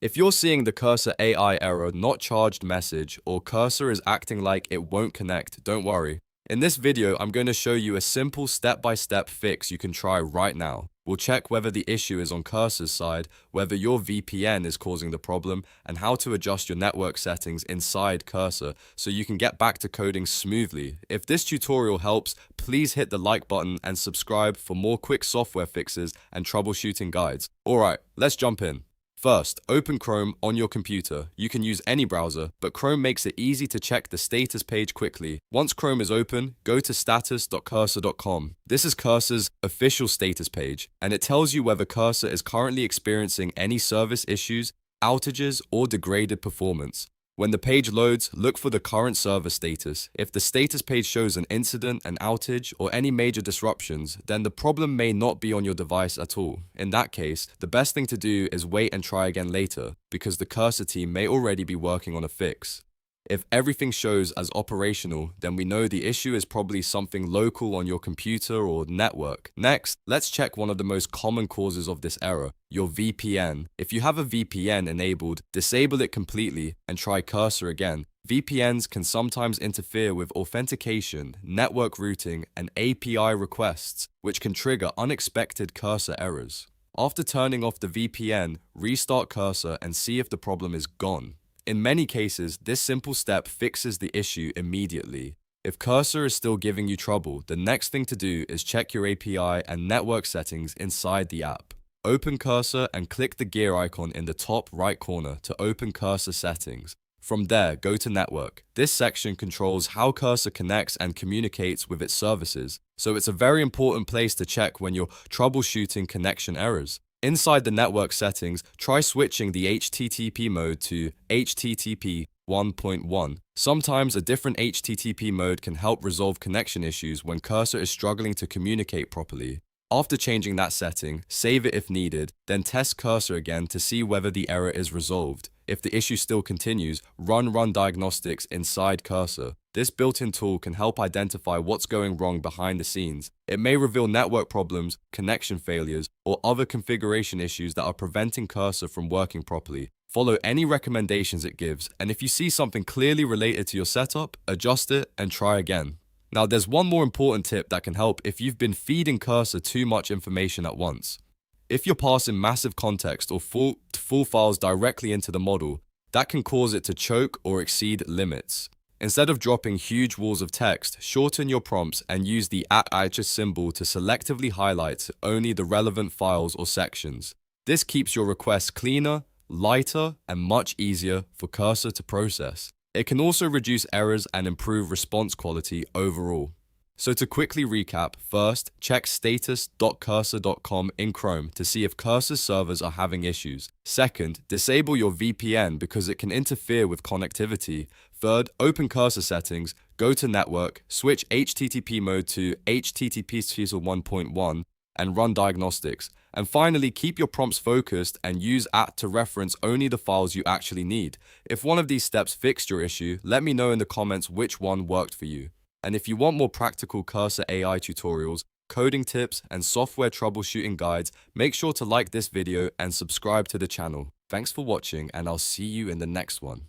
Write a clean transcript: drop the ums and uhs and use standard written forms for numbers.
If you're seeing the cursor AI error not charged message or cursor is acting like it won't connect, don't worry. In this video, I'm going to show you a simple step-by-step fix you can try right now. We'll check whether the issue is on cursor's side, whether your VPN is causing the problem, and how to adjust your network settings inside cursor so you can get back to coding smoothly. If this tutorial helps, please hit the like button and subscribe for more quick software fixes and troubleshooting guides. Alright, let's jump in. First, open Chrome on your computer. You can use any browser, but Chrome makes it easy to check the status page quickly. Once Chrome is open, go to status.cursor.com. This is Cursor's official status page, and it tells you whether Cursor is currently experiencing any service issues, outages, or degraded performance. When the page loads, look for the current server status. If the status page shows an incident, an outage, or any major disruptions, then the problem may not be on your device at all. In that case, the best thing to do is wait and try again later, because the Cursor team may already be working on a fix. If everything shows as operational, then we know the issue is probably something local on your computer or network. Next, let's check one of the most common causes of this error, your VPN. If you have a VPN enabled, disable it completely and try Cursor again. VPNs can sometimes interfere with authentication, network routing, and API requests, which can trigger unexpected Cursor errors. After turning off the VPN, restart Cursor and see if the problem is gone. In many cases, this simple step fixes the issue immediately. If Cursor is still giving you trouble, the next thing to do is check your API and network settings inside the app. Open Cursor and click the gear icon in the top right corner to open Cursor settings. From there, go to Network. This section controls how Cursor connects and communicates with its services, so it's a very important place to check when you're troubleshooting connection errors. Inside the network settings, try switching the HTTP mode to HTTP 1.1. Sometimes a different HTTP mode can help resolve connection issues when Cursor is struggling to communicate properly. After changing that setting, save it if needed, then test Cursor again to see whether the error is resolved. If the issue still continues, run Diagnostics inside Cursor. This built-in tool can help identify what's going wrong behind the scenes. It may reveal network problems, connection failures, or other configuration issues that are preventing Cursor from working properly. Follow any recommendations it gives, and if you see something clearly related to your setup, adjust it and try again. Now, there's one more important tip that can help if you've been feeding Cursor too much information at once. If you're passing massive context or full files directly into the model, that can cause it to choke or exceed limits. Instead of dropping huge walls of text, shorten your prompts and use the @ symbol to selectively highlight only the relevant files or sections. This keeps your requests cleaner, lighter, and much easier for Cursor to process. It can also reduce errors and improve response quality overall. So to quickly recap, first, check status.cursor.com in Chrome to see if Cursor's servers are having issues. Second, disable your VPN because it can interfere with connectivity. Third, open Cursor settings, go to Network, switch HTTP mode to HTTP 1.1, and run diagnostics. And finally, keep your prompts focused and use @ to reference only the files you actually need. If one of these steps fixed your issue, let me know in the comments which one worked for you. And if you want more practical Cursor AI tutorials, coding tips, and software troubleshooting guides, make sure to like this video and subscribe to the channel. Thanks for watching, and I'll see you in the next one.